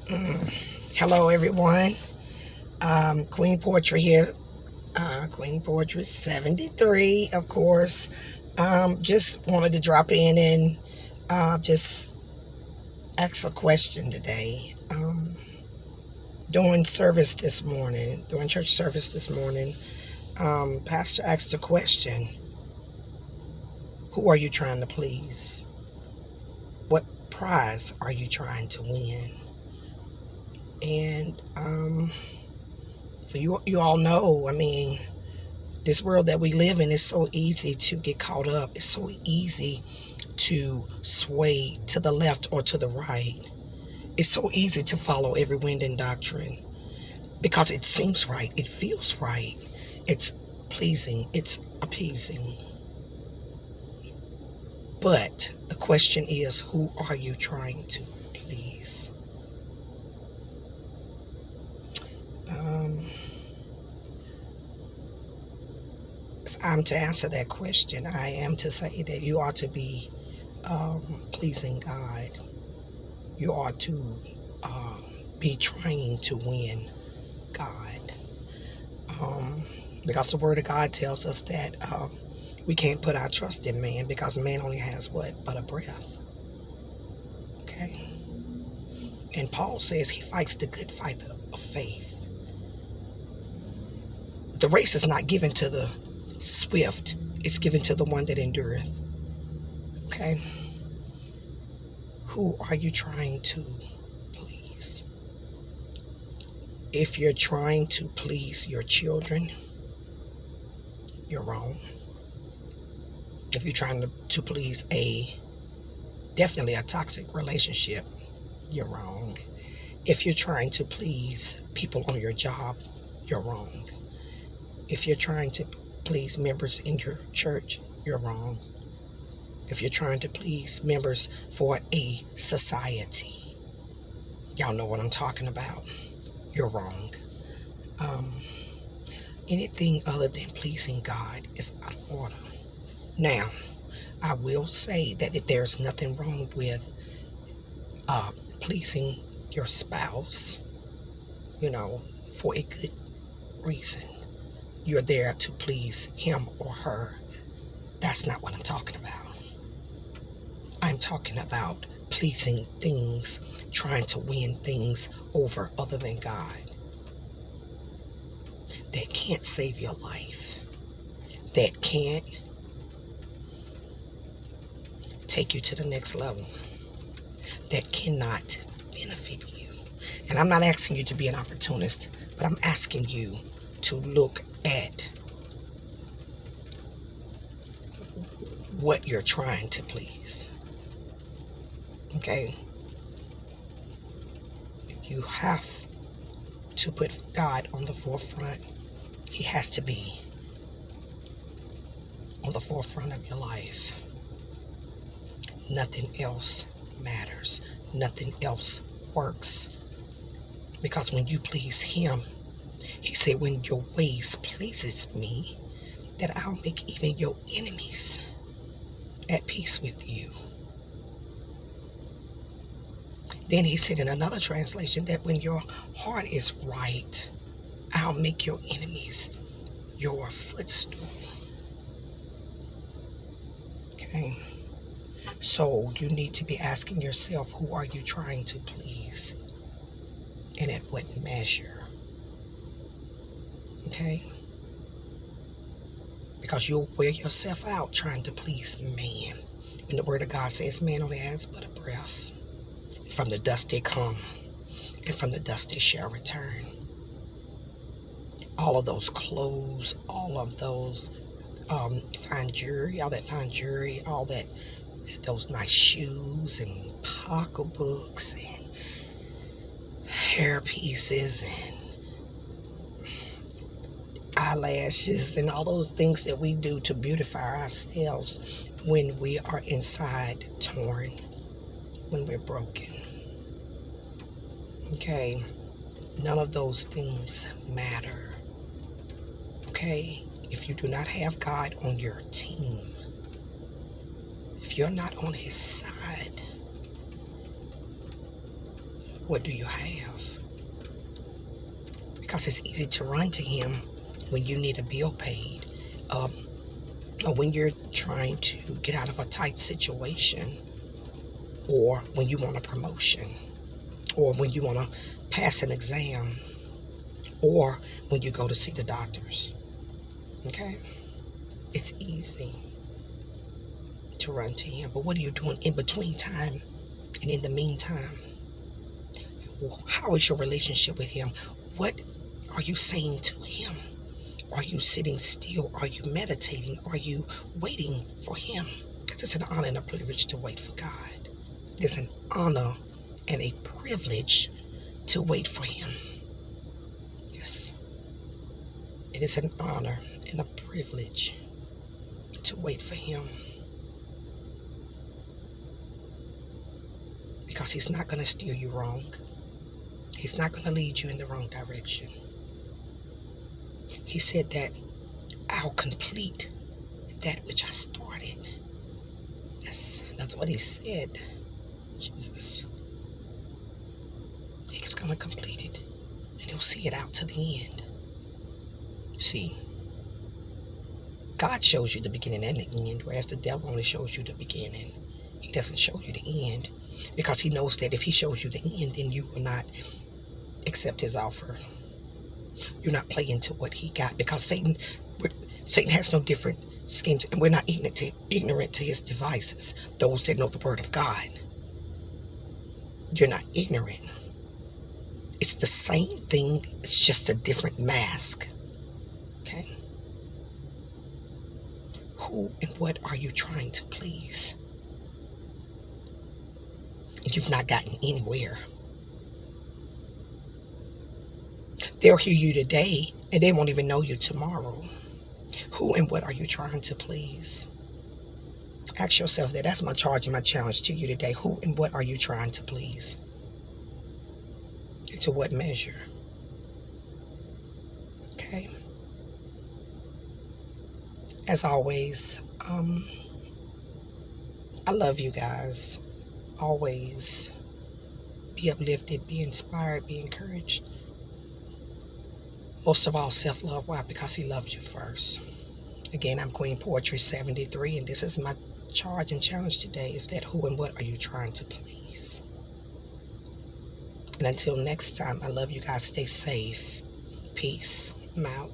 Hello, everyone. Queen Poetry here. Queen Poetry 73, of course. Just wanted to drop in and just ask a question today. During church service this morning, Pastor asked a question. Who are you trying to please? What prize are you trying to win? And for you all know, this world that we live in is so easy to get caught up. It's so easy to sway to the left or to the right. It's so easy to follow every wind and doctrine because it seems right, it feels right, it's pleasing, it's appeasing. But the question is, who are you trying to please? If I'm to answer that question, I am to say that you ought to be pleasing God. You ought to be trying to win God. Because the Word of God tells us that we can't put our trust in man because man only has what? But a breath. Okay? And Paul says he fights the good fight of faith. The race is not given to the swift, it's given to the one that endureth. Okay? Who are you trying to please? If you're trying to please your children, you're wrong. If you're trying to please definitely a toxic relationship, you're wrong. If you're trying to please people on your job, you're wrong. If you're trying to please members in your church, you're wrong. If you're trying to please members for a society, y'all know what I'm talking about, you're wrong. Anything other than pleasing God is out of order. Now, I will say that if there's nothing wrong with pleasing your spouse, for a good reason. You're there to please him or her. That's not what I'm talking about. I'm talking about pleasing things, trying to win things over other than God that can't save your life, that can't take you to the next level, that cannot benefit you. And I'm not asking you to be an opportunist, but I'm asking you to look at what you're trying to please. Okay? You have to put God on the forefront. He has to be on the forefront of your life. Nothing else matters. Nothing else works. Because when you please him, he said, when your ways pleases me, that I'll make even your enemies at peace with you. Then he said in another translation that when your heart is right, I'll make your enemies your footstool. Okay? So you need to be asking yourself, who are you trying to please? And at what measure? Okay? Because you'll wear yourself out trying to please man. When the Word of God says man only has but a breath. From the dust they come, and from the dust they shall return. All of those clothes, all of those fine jewelry, all that, those nice shoes and pocketbooks and hair pieces and eyelashes and all those things that we do to beautify ourselves when we are inside torn, when we're broken. Okay? None of those things matter. Okay? If you do not have God on your team, if you're not on his side, What do you have? Because it's easy to run to him when you need a bill paid, um, or when you're trying to get out of a tight situation, or when you want a promotion, or when you want to pass an exam, or when you go to see the doctors. Okay? It's easy to run to him. But what are you doing in between time and in the meantime? How is your relationship with him? What are you saying to him? Are you sitting still? Are you meditating? Are you waiting for him? Because it's an honor and a privilege to wait for God. It's an honor and a privilege to wait for him. Yes. It is an honor and a privilege to wait for him. Because he's not going to steer you wrong. He's not going to lead you in the wrong direction. He said that I'll complete that which I started. Yes, that's what he said. Jesus. He's going to complete it. And he'll see it out to the end. See, God shows you the beginning and the end, whereas the devil only shows you the beginning. He doesn't show you the end, because he knows that if he shows you the end, then you will not accept his offer. You're not playing to what he got, because Satan has no different schemes, and we're not ignorant to his devices. Those that know the word of God, you're not ignorant. It's the same thing. It's just a different mask. Okay? Who and what are you trying to please? You've not gotten anywhere. They'll hear you today, and they won't even know you tomorrow. Who and what are you trying to please? Ask yourself that. That's my charge and my challenge to you today. Who and what are you trying to please? And to what measure? Okay? As always, I love you guys. Always be uplifted, be inspired, be encouraged. Most of all, self-love. Why? Because he loved you first. Again, I'm Queen Poetry 73, and this is my charge and challenge today, is that who and what are you trying to please? And until next time, I love you guys. Stay safe. Peace. I'm out.